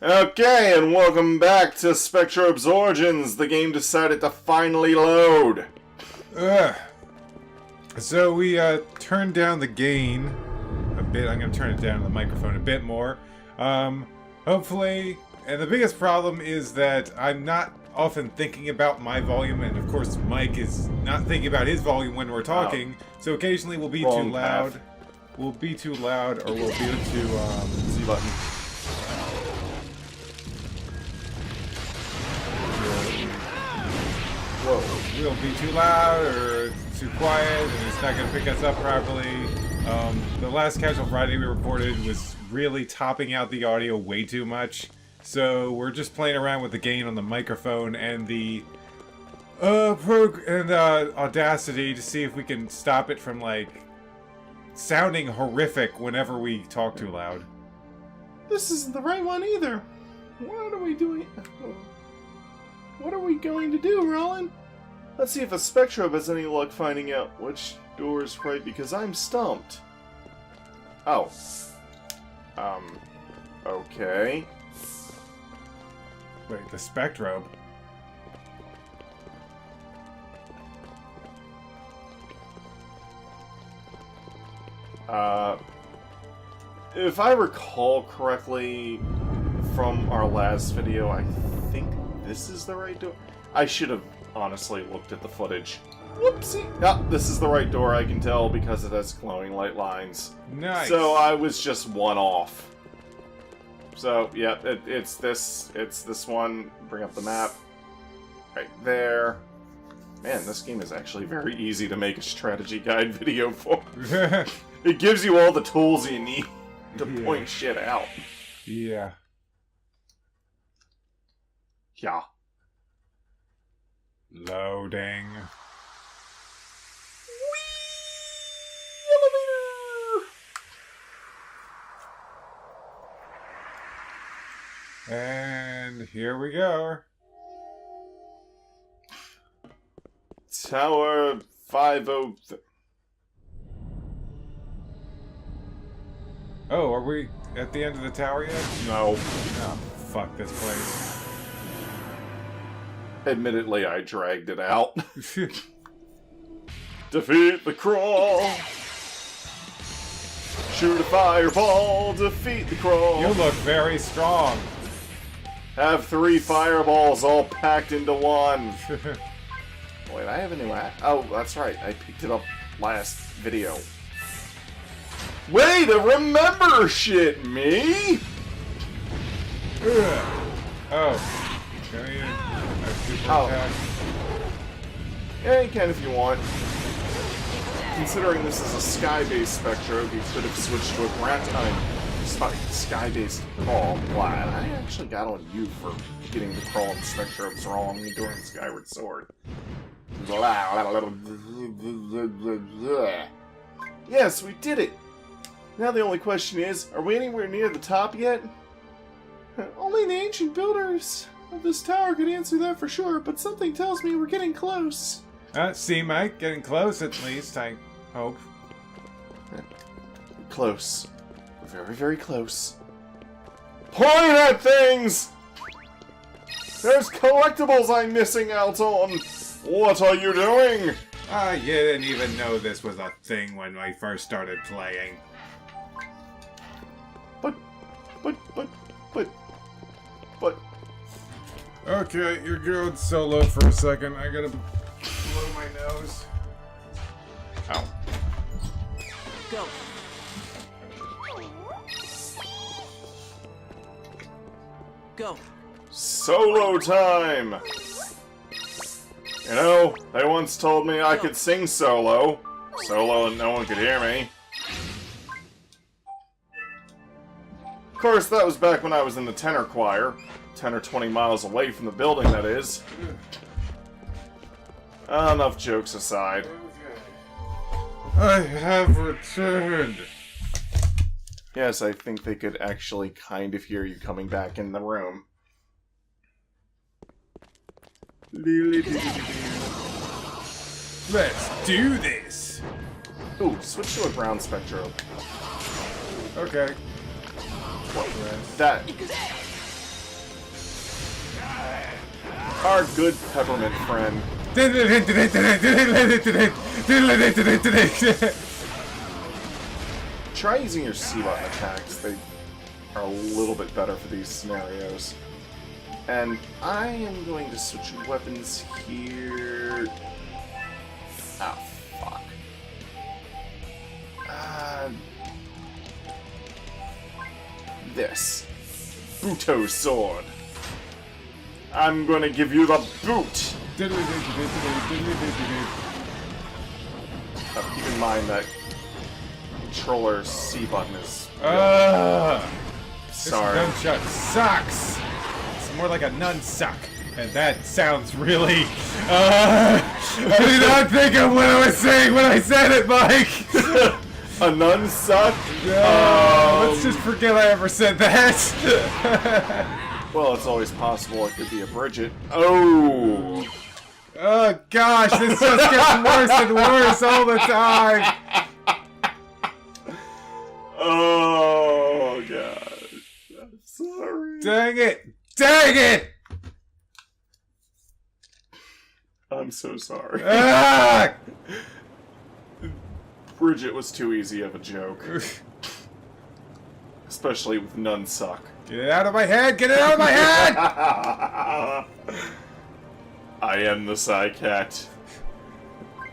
Okay, and welcome back to Spectrobes Origins. The game decided to finally load. So we turned down the gain a bit. I'm going to turn it down on the microphone a bit more. Hopefully, and the biggest problem is that I'm not often thinking about my volume, and of course Mike is not thinking about his volume when we're talking, so occasionally we'll be too loud. Path. We'll be too loud, or we'll be too, C button. Whoa. we'll be too loud or too quiet, and it's not going to pick us up properly. The last Casual Friday we recorded was really topping out the audio way too much, so we're just playing around with the gain on the microphone and the Audacity to see if we can stop it from like sounding horrific whenever we talk too loud. This isn't the right one either. What are we doing? What are we going to do, Roland? Let's see if a Spectrobe has any luck finding out which door is right, because I'm stumped. Oh. Okay. Wait, the Spectrobe? If I recall correctly from our last video, I think this is the right door. I should have honestly looked at the footage. Whoopsie! Yeah, this is the right door, I can tell, because it has glowing light lines. Nice! So I was just one off. So, yeah, it's this one. Bring up the map. Right there. Man, this game is actually very easy to make a strategy guide video for. It gives you all the tools you need to point shit out. Yeah. Yeah. Loading. Elevator! And here we go. Tower 50... Oh, are we at the end of the tower yet? No. Oh, fuck this place. Admittedly, I dragged it out. Defeat the crawl. Shoot a fireball. Defeat the crawl. You look very strong. Have 3 fireballs all packed into one. Wait, I have a new app. Oh, that's right. I picked it up last video. Way to remember shit, me! Oh. Can you super attack? Yeah, you can if you want. Considering this is a sky-based Spectrobe, you could have switched to a ground time sky-based crawl. Wow, I actually got on you for getting the crawl and Spectrobes wrong during Skyward Sword. Yes, we did it! Now the only question is, are we anywhere near the top yet? Only the ancient builders of this tower could answer that for sure, but something tells me we're getting close. See, Mike, getting close at least, I hope. Close. Very, very close. Point at things! There's collectibles I'm missing out on! What are you doing? You didn't even know this was a thing when I first started playing. But... Okay, you're going solo for a second. I gotta blow my nose. Ow. Go. Go. Solo time! You know, they once told me I could sing solo. Solo and no one could hear me. Of course, that was back when I was in the tenor choir. 10 or 20 miles away from the building, that is. Enough jokes aside. I have returned. Yes, I think they could actually kind of hear you coming back in the room. Let's do this. Ooh, switch to a ground Spectrobe. Okay. That. Our good peppermint friend. Try using your C-button attacks. They are a little bit better for these scenarios. And I am going to switch weapons here. Ah, fuck. This. Buto sword. I'm gonna give you the boot! Keep in mind that controller's C button is... sorry. This nunchuck sucks! It's more like a nunsuck. And that sounds really... I did not think of what I was saying when I said it, Mike! A nunsuck? Let's just forget I ever said that. Well, it's always possible it could be a Bridget. Oh! Oh gosh, this just gets worse and worse all the time! Oh, God. I'm sorry. Dang it! Dang it! I'm so sorry. Ah! Bridget was too easy of a joke. Especially with nunsuck. Get it out of my head! Get it out of my head! I am the Psy-Cat.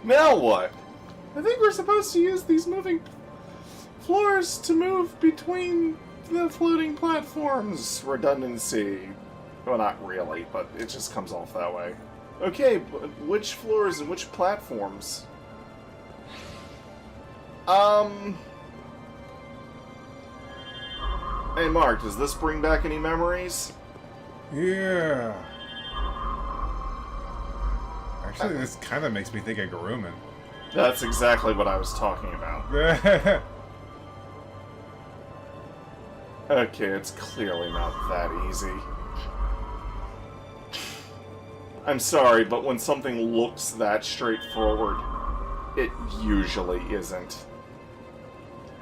Now what? I think we're supposed to use these moving floors to move between the floating platforms. Redundancy. Well, not really, but it just comes off that way. Okay, but which floors and which platforms? Hey Mark, does this bring back any memories? Yeah. Actually, this kind of makes me think of Garuman. That's exactly what I was talking about. Okay, it's clearly not that easy. I'm sorry, but when something looks that straightforward, it usually isn't.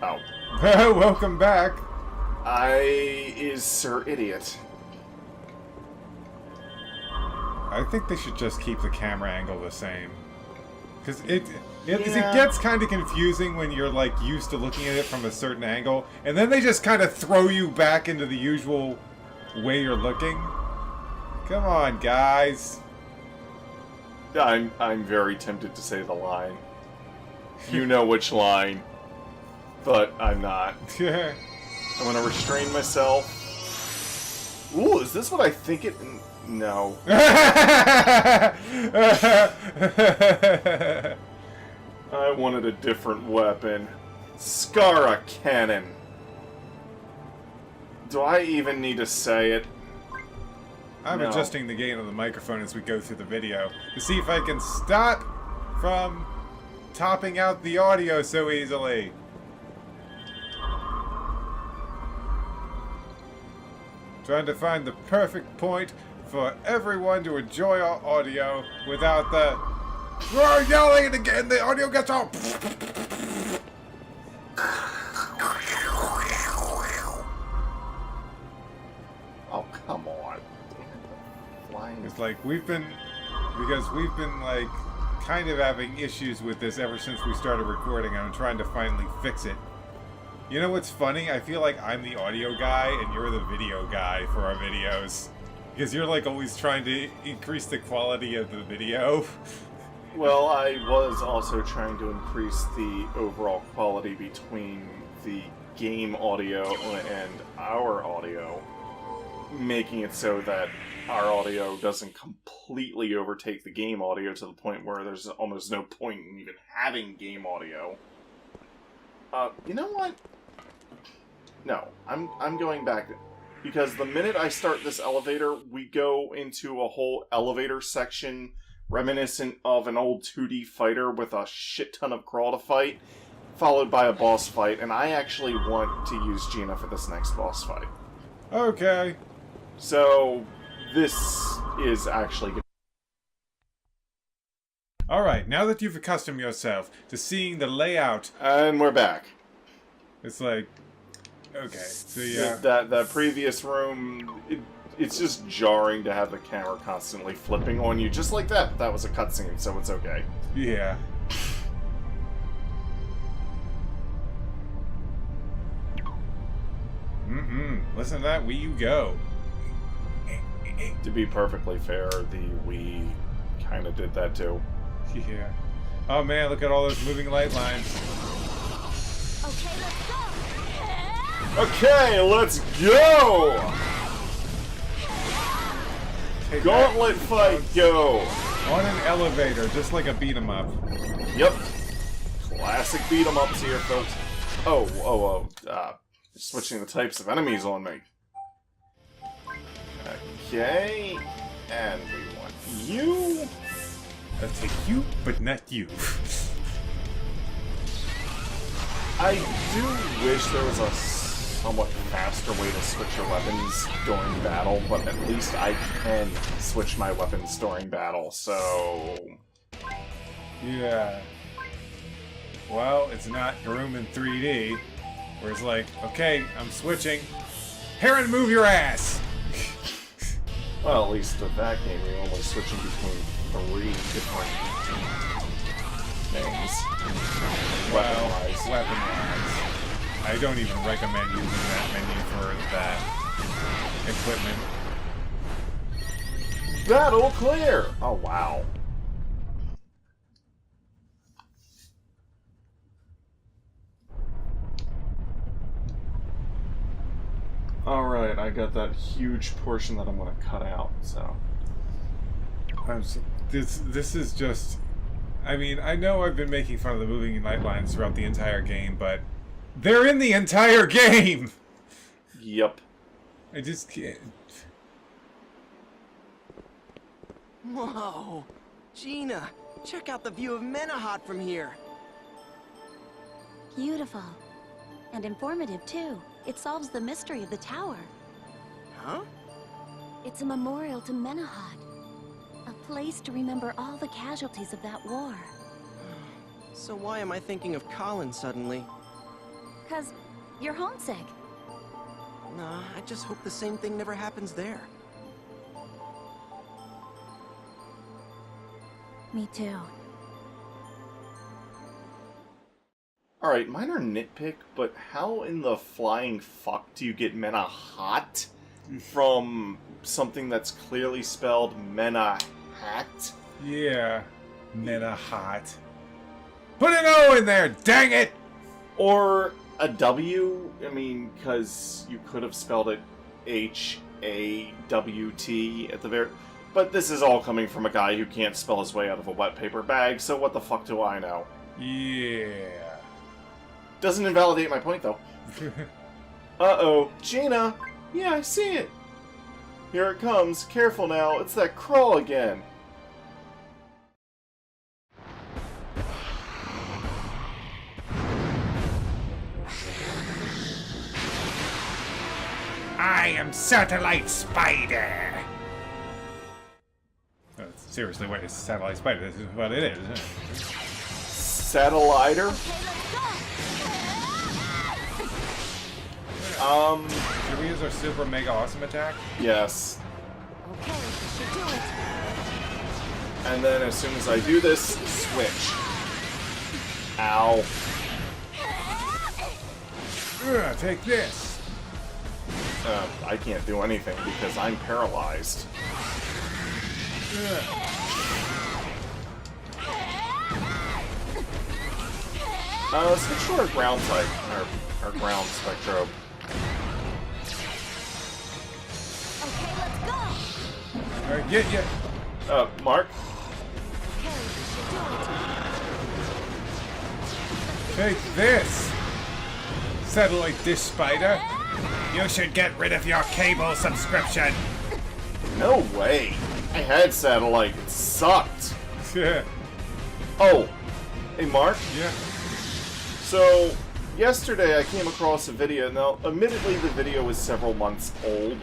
Oh. Welcome back. Is Sir Idiot. I think they should just keep the camera angle the same. Because it gets kind of confusing when you're, like, used to looking at it from a certain angle, and then they just kind of throw you back into the usual way you're looking. Come on, guys. I'm very tempted to say the line. You know which line. But I'm not. I'm gonna restrain myself. Ooh, is this what I think it... No. I wanted a different weapon. Skara Cannon. Do I even need to say it? I'm adjusting the gain of the microphone as we go through the video to see if I can stop from topping out the audio so easily. Trying to find the perfect point for everyone to enjoy our audio without the yelling and again the audio gets all... Oh, come on. Flying. It's like we've been like kind of having issues with this ever since we started recording, and I'm trying to finally fix it. You know what's funny? I feel like I'm the audio guy and you're the video guy for our videos. Because you're like always trying to increase the quality of the video. Well, I was also trying to increase the overall quality between the game audio and our audio, making it so that our audio doesn't completely overtake the game audio to the point where there's almost no point in even having game audio. You know what? No, I'm going back, because the minute I start this elevator, we go into a whole elevator section reminiscent of an old 2D fighter with a shit ton of crawl to fight, followed by a boss fight, and I actually want to use Gina for this next boss fight. Okay. So, this is actually good. Alright, now that you've accustomed yourself to seeing the layout... And we're back. It's like... Okay, so yeah. That previous room, it's just jarring to have the camera constantly flipping on you, just like that. That was a cutscene, so it's okay. Yeah. Listen to that Wii U go. To be perfectly fair, the Wii kind of did that too. Yeah. Oh man, look at all those moving light lines. Okay, let's go. Okay, let's go! Take Gauntlet that. fight, go! On an elevator, just like a beat 'em up. Yep. Classic beat 'em ups here, folks. Switching the types of enemies on me. Okay, and we want you. I'll take you, but not you. I do wish there was a somewhat faster way to switch your weapons during battle, but at least I can switch my weapons during battle, so... Yeah. Well, it's not Groom in 3D, where it's like, okay, I'm switching. Heron, move your ass! Well, at least with that game, you're only switching between 3 different things. Well, Weapon-wise. weapon-wise. I don't even recommend using that menu for that equipment. Battle clear! Oh, wow. Alright, I got that huge portion that I'm gonna cut out, so... This is just... I mean, I know I've been making fun of the moving light lines throughout the entire game, but they're in the entire game! Yep. I just can't... Whoa! Gina, check out the view of Menahat from here. Beautiful. And informative, too. It solves the mystery of the tower. Huh? It's a memorial to Menahat. A place to remember all the casualties of that war. So why am I thinking of Colin suddenly? 'Cause you're homesick. Nah, I just hope the same thing never happens there. Me too. Alright, minor nitpick, but how in the flying fuck do you get Menahat from something that's clearly spelled Menahat? Yeah. Menahat. Put an O in there, dang it! Or a W? I mean, because you could have spelled it H-A-W-T at the very... But this is all coming from a guy who can't spell his way out of a wet paper bag, so what the fuck do I know? Yeah. Doesn't invalidate my point, though. Uh-oh. Gina! Yeah, I see it! Here it comes. Careful now. It's that crawl again. I am Satellite Spider! Seriously, what is Satellite Spider? This is what it is, isn't it? Satelliter? Should we use our super mega awesome attack? Yes. Okay, should do it. And then as soon as I do this, switch. Ow. Take this! I can't do anything because I'm paralyzed. Switch to our ground type, our ground Spectrobe. Okay, let's go. Alright, yeah. Mark? Okay, should do it. Take this! Satellite Dish Spider! You should get rid of your cable subscription! No way. I had satellite. It sucked. Yeah. Oh. Hey, Mark? Yeah. So, yesterday I came across a video. Now, admittedly, the video is several months old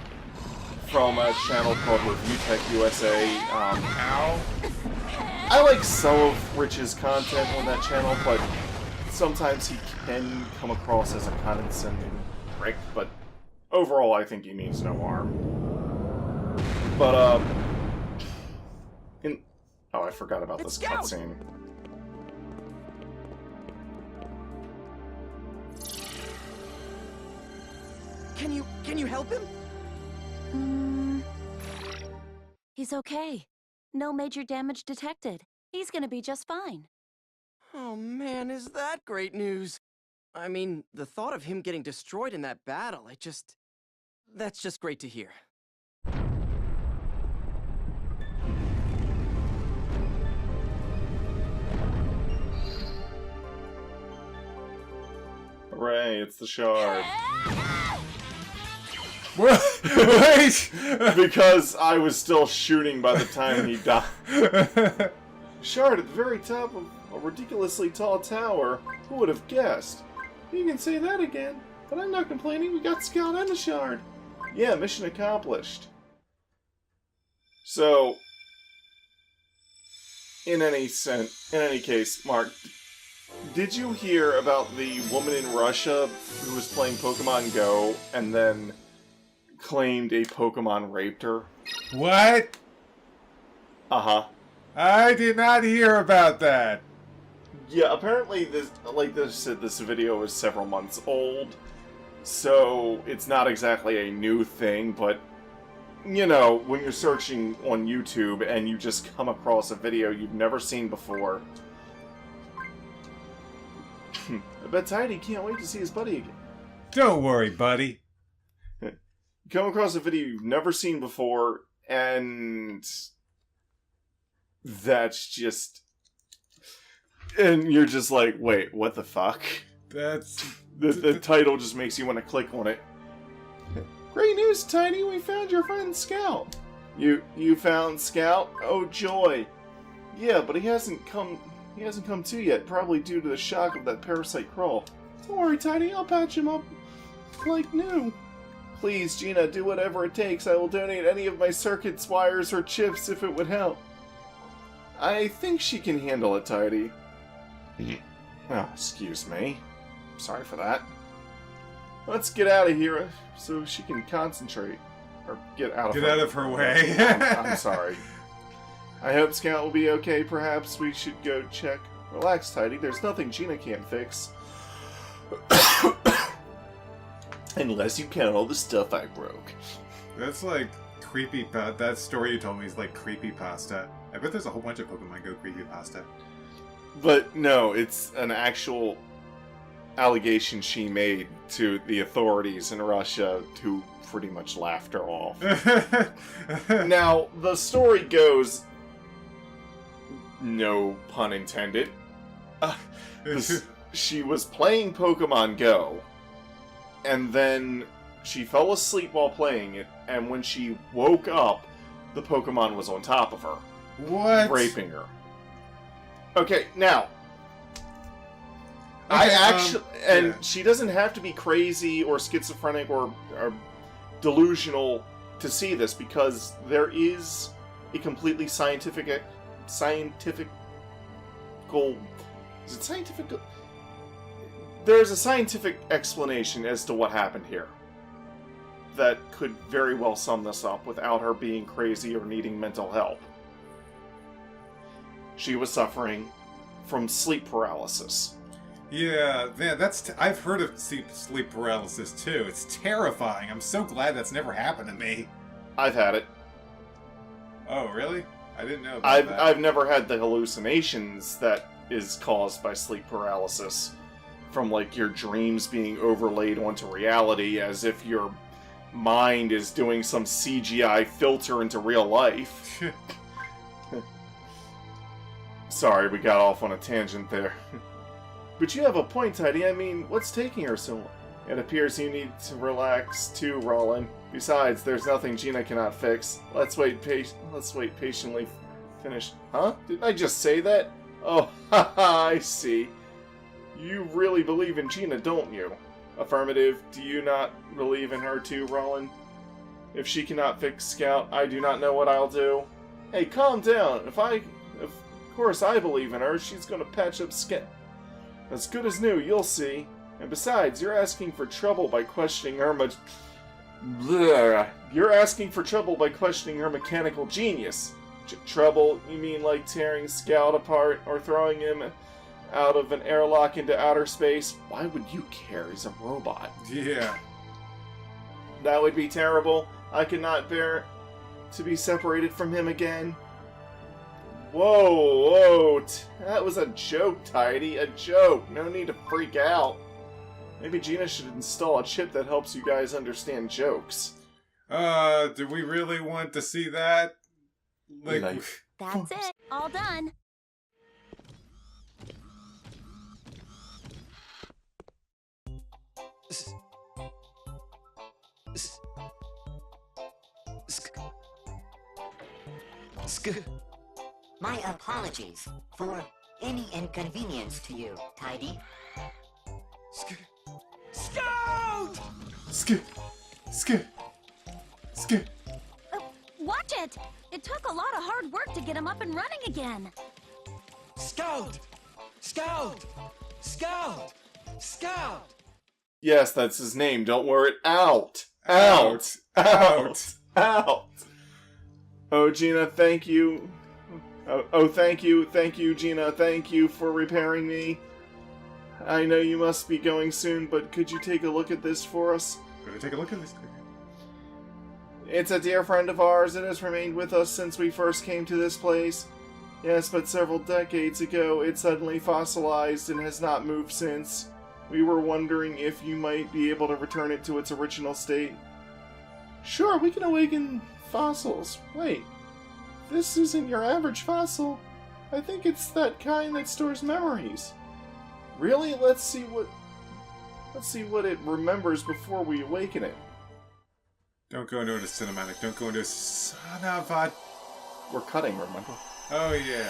from a channel called Review Tech USA. Ow. I like some of Rich's content on that channel, but sometimes he can come across as a condescending prick, but overall I think he means no harm. But, oh, I forgot about this Scout! cutscene. Can you help him? He's okay. No major damage detected. He's gonna be just fine. Oh man, is that great news? I mean, the thought of him getting destroyed in that battle, that's just great to hear. Hooray, it's the shard. Wait! Because I was still shooting by the time he died. Shard at the very top of a ridiculously tall tower. Who would have guessed? You can say that again, but I'm not complaining. We got Scout and the shard. Yeah, mission accomplished. So, in any case, Mark, did you hear about the woman in Russia who was playing Pokemon Go and then claimed a Pokemon raped her? What? Uh-huh. I did not hear about that. Yeah, apparently this, like this video is several months old, so it's not exactly a new thing, but, you know, when you're searching on YouTube and you just come across a video you've never seen before, I bet Tidy can't wait to see his buddy again. Don't worry, buddy. Come across a video you've never seen before, and that's just... And you're just like, wait, what the fuck? That's... The title just makes you want to click on it. Great news, Tiny! We found your friend Scout! You found Scout? Oh, joy! Yeah, but he hasn't come to yet, probably due to the shock of that parasite crawl. Don't worry, Tiny, I'll patch him up like new. Please, Gina, do whatever it takes. I will donate any of my circuits, wires, or chips if it would help. I think she can handle it, Tidy. Oh, excuse me. Sorry for that. Let's get out of here so she can concentrate. Or get out of her way. I'm sorry. I hope Scout will be okay. Perhaps we should go check. Relax, Tidy. There's nothing Gina can't fix. Unless you count all the stuff I broke. That's like that story you told me is like creepypasta. I bet there's a whole bunch of Pokemon Go creepypasta. But no, it's an actual allegation she made to the authorities in Russia, who pretty much laughed her off. Now, the story goes, no pun intended, she was playing Pokemon Go, and then she fell asleep while playing it, and when she woke up, the Pokemon was on top of her. What? Raping her. Okay, now, she doesn't have to be crazy or schizophrenic or delusional to see this, because there is a completely scientific... There's a scientific explanation as to what happened here that could very well sum this up without her being crazy or needing mental help. She was suffering from sleep paralysis. Yeah, man, I've heard of sleep paralysis too. It's terrifying. I'm so glad that's never happened to me. I've had it. Oh, really? I didn't know about that. I've never had the hallucinations that is caused by sleep paralysis, from like your dreams being overlaid onto reality as if your mind is doing some CGI filter into real life. Sorry, we got off on a tangent there. But you have a point, Tidy. I mean, what's taking her so long? It appears you need to relax too, Rollin. Besides, there's nothing Gina cannot fix. Let's wait patiently. Finish. Huh? Didn't I just say that? Oh, haha, I see. You really believe in Gina, don't you? Affirmative. Do you not believe in her too, Rollin? If she cannot fix Scout, I do not know what I'll do. Hey, calm down. Of course I believe in her. She's gonna patch up Scout. As good as new, you'll see. And besides, you're asking for trouble by questioning her much... Blech. You're asking for trouble by questioning her mechanical genius. Trouble? You mean like tearing Scout apart or throwing him out of an airlock into outer space? Why would you care? He's a robot. Yeah. That would be terrible. I could not bear to be separated from him again. Whoa. That was a joke, Tidy. A joke. No need to freak out. Maybe Gina should install a chip that helps you guys understand jokes. Do we really want to see that? That's it. All done. My apologies for any inconvenience to you, Tidy. Scout! Watch it! It took a lot of hard work to get him up and running again. Scout! Scout! Scout! Scout! Yes, that's his name. Don't wear it out. Out. Oh, Gina, thank you. Thank you, Gina. Thank you for repairing me. I know you must be going soon, but could you take a look at this for us? Gonna take a look at this. It's a dear friend of ours. It has remained with us since we first came to this place. Yes, but several decades ago, it suddenly fossilized and has not moved since. We were wondering if you might be able to return it to its original state. Sure, we can awaken fossils. Wait, this isn't your average fossil. I think it's that kind that stores memories. Really? Let's see what it remembers before we awaken it. Don't go into the cinematic. Don't go into son of a... We're cutting, remember? Oh, yeah.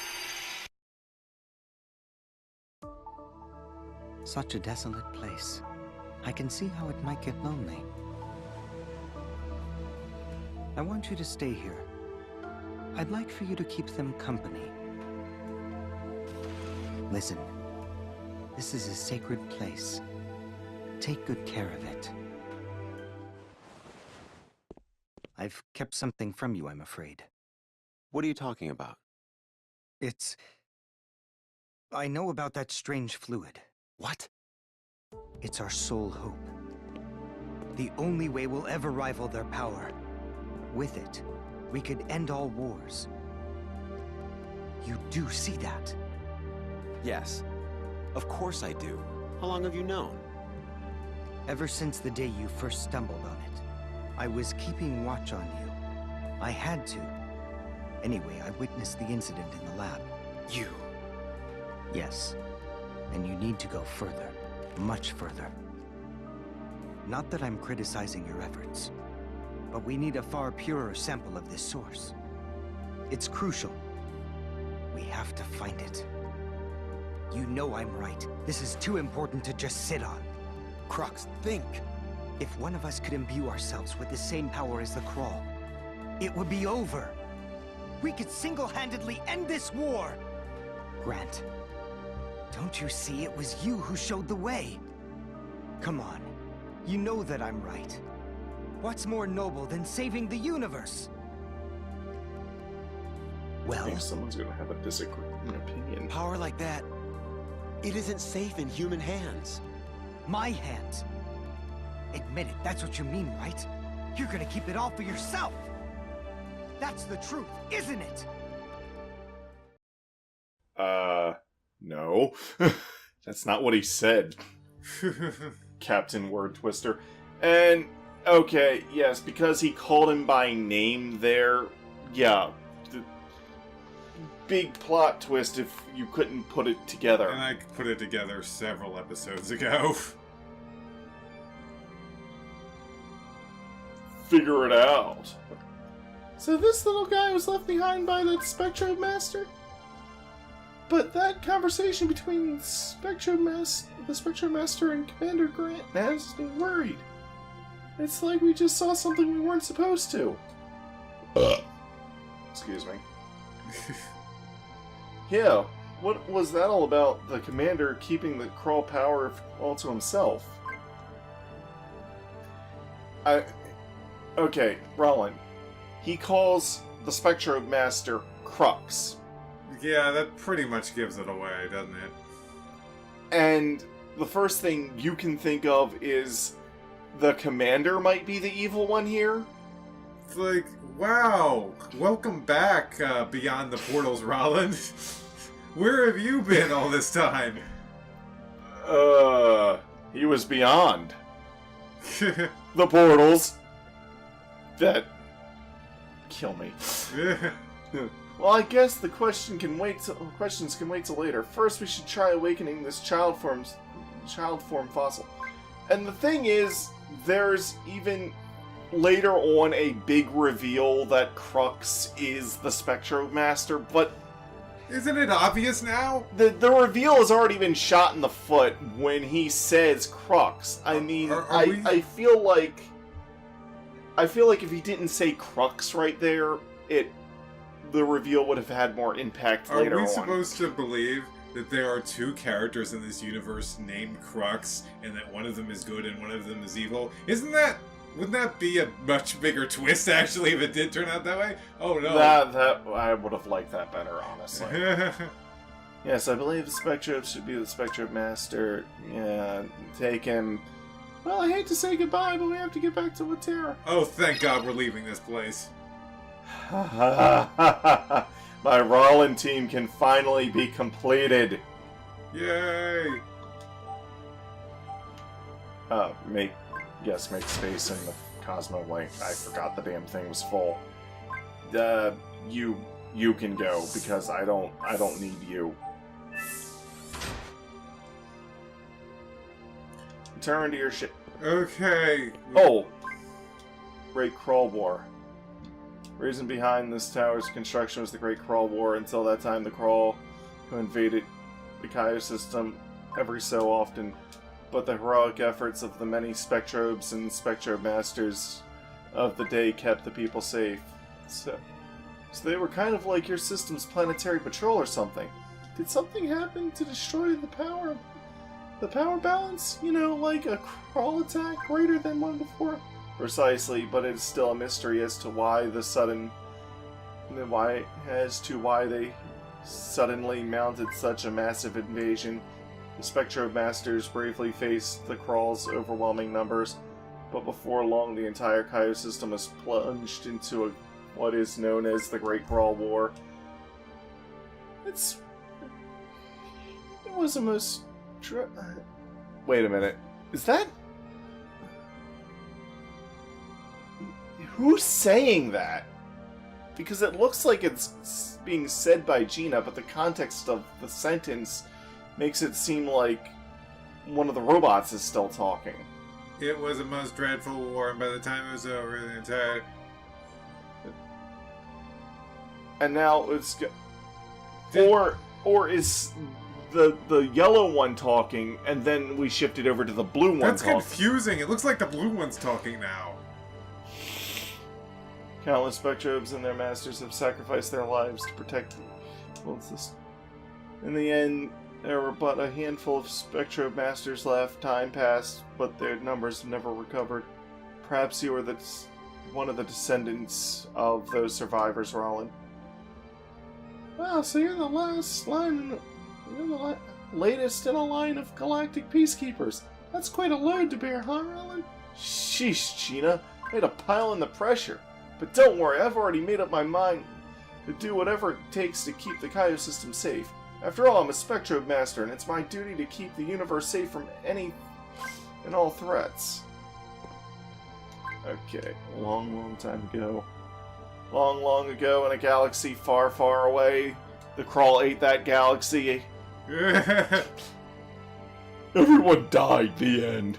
Such a desolate place. I can see how it might get lonely. I want you to stay here. I'd like for you to keep them company. Listen, this is a sacred place. Take good care of it. I've kept something from you, I'm afraid. What are you talking about? I know about that strange fluid. What? It's our sole hope. The only way we'll ever rival their power. With it, we could end all wars. You do see that? Yes. Of course I do. How long have you known? Ever since the day you first stumbled on it. I was keeping watch on you. I had to. Anyway, I witnessed the incident in the lab. You? Yes. And you need to go further. Much further. Not that I'm criticizing your efforts, but we need a far purer sample of this source. It's crucial. We have to find it. You know I'm right. This is too important to just sit on. Crux, think. If one of us could imbue ourselves with the same power as the Crawl, it would be over. We could single-handedly end this war. Grant, don't you see it was you who showed the way? Come on, you know that I'm right. What's more noble than saving the universe? I Well, think someone's gonna have a disagreeing opinion. Power like that, it isn't safe in human hands. my hands. Admit it, that's what you mean, right? You're gonna keep it all for yourself. That's the truth, isn't it? No. That's not what he said, Captain Word Twister. And, okay, yes, because he called him by name there, yeah. Big plot twist if you couldn't put it together. And I put it together several episodes ago. Figure it out. So this little guy was left behind by the Spectrobe Master? But that conversation between the Spectrobe Master and Commander Grant has me worried. It's like we just saw something we weren't supposed to. Excuse me. Yeah, what was that all about, the Commander keeping the Crawl power all to himself? Okay, Roland. He calls the Spectrobe Master Crux. Yeah, that pretty much gives it away, doesn't it? And the first thing you can think of is the commander might be the evil one here. It's like, wow, welcome back, Beyond the Portals, Roland. Where have you been all this time? He was beyond the portals. That kill me. Well, I guess the questions can wait till later. First, we should try awakening this child form fossil. And the thing is, there's even later on a big reveal that Crux is the Spectrobe Master, but Isn't it obvious now? the reveal has already been shot in the foot when he says Crux. I mean, I feel like if he didn't say Crux right there, the reveal would have had more impact later on. Are we supposed to believe that there are two characters in this universe named Crux, and that one of them is good and one of them is evil? Wouldn't that be a much bigger twist, actually, if it did turn out that way? Oh, no. That I would have liked that better, honestly. Yes, I believe the Spectrobe should be the Spectrobe Master. Yeah, take him. Well, I hate to say goodbye, but we have to get back to Watera. Oh, thank God we're leaving this place. My Roland team can finally be completed. Yay! Make space in the Cosmo Link. I forgot the damn thing was full. You can go because I don't need you. Return to your ship. Okay. Oh! Great Crawl War. Reason behind this tower's construction was the Great Crawl War. Until that time, the Crawl, who invaded the Kaio system every so often, but the heroic efforts of the many Spectrobes and Spectrobe Masters of the day kept the people safe. So they were kind of like your system's planetary patrol or something. Did something happen to destroy the power balance? You know, like a crawl attack greater than one before? Precisely, but it's still a mystery as to why they suddenly mounted such a massive invasion. The Spectrobe Masters bravely faced the Crawl's overwhelming numbers, but before long the entire Kaio system was plunged into what is known as the Great Crawl War. It was the most... Wait a minute. Is that... Who's saying that? Because it looks like it's being said by Gina, but the context of the sentence makes it seem like one of the robots is still talking. It was a most dreadful war, and by the time it was over, the entire... And now it's... Or is the yellow one talking, and then we shifted over to the blue one That's talking? confusing. It looks like the blue one's talking now. Countless Spectrobes and their masters have sacrificed their lives to protect the system. In the end, there were but a handful of Spectrobe Masters left. Time passed, but their numbers never recovered. Perhaps you were one of the descendants of those survivors, Roland. Wow, so you're the latest in a line of galactic peacekeepers. That's quite a load to bear, huh, Roland? Sheesh, Gina. Way to pile in the pressure. But don't worry, I've already made up my mind to do whatever it takes to keep the Kaio system safe. After all, I'm a Spectrobe Master, and it's my duty to keep the universe safe from any and all threats. Okay, long time ago. Long ago in a galaxy far, far away, the Crawl ate that galaxy. Everyone died, the end.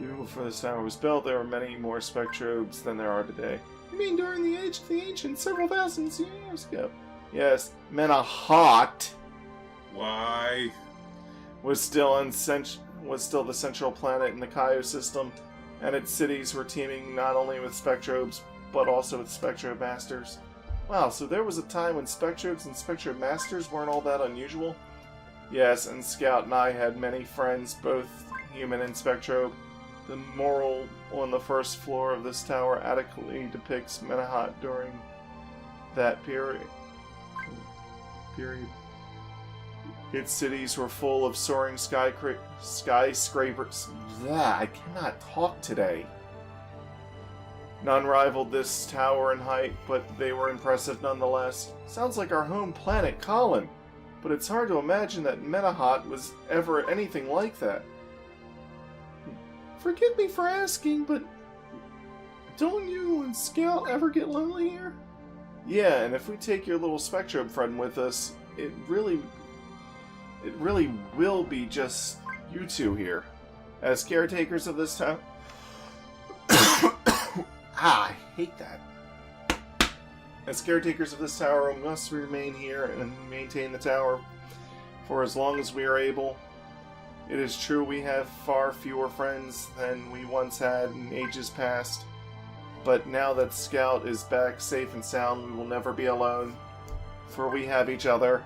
Even before this tower was built, there were many more Spectrobes than there are today. You mean during the age of the ancients, several thousand years ago? Yes, Menahat. Why? Was still the central planet in the Kaio system, and its cities were teeming not only with Spectrobes, but also with Spectrobe Masters. Wow, so there was a time when Spectrobes and Spectrobe Masters weren't all that unusual? Yes, and Scout and I had many friends, both human and Spectrobe. The mural on the first floor of this tower adequately depicts Menahat during that period. Its cities were full of soaring skyscrapers. Yeah, I cannot talk today. None rivaled this tower in height, but they were impressive nonetheless. Sounds like our home planet, Colin. But it's hard to imagine that Menahat was ever anything like that. Forgive me for asking, but don't you and Scout ever get lonely here? Yeah, and if we take your little Spectrobe friend with us, it really will be just you two here. As caretakers of this town... I hate that. As caretakers of this tower, we must remain here and maintain the tower for as long as we are able. It is true we have far fewer friends than we once had in ages past, but now that Scout is back safe and sound, we will never be alone, for we have each other,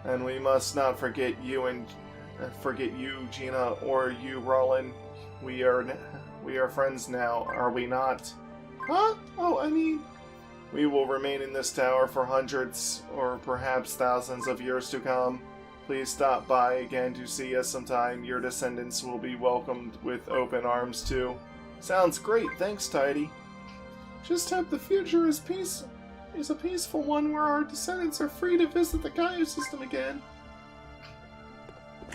and we must not forget you, Gina, or you, Roland. We are friends now, are we not? Huh? Oh, I mean... We will remain in this tower for hundreds, or perhaps thousands of years to come. Please stop by again to see us sometime. Your descendants will be welcomed with open arms too. Sounds great, thanks, Tidy. Just hope the future is a peaceful one where our descendants are free to visit the Gaia system again.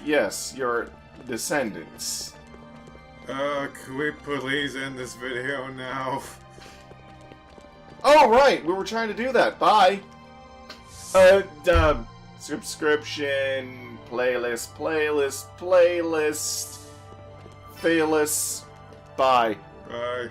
Yes, your descendants. Could we please end this video now? Oh, right! We were trying to do that. Bye! Subscription, playlist, Bye. Bye.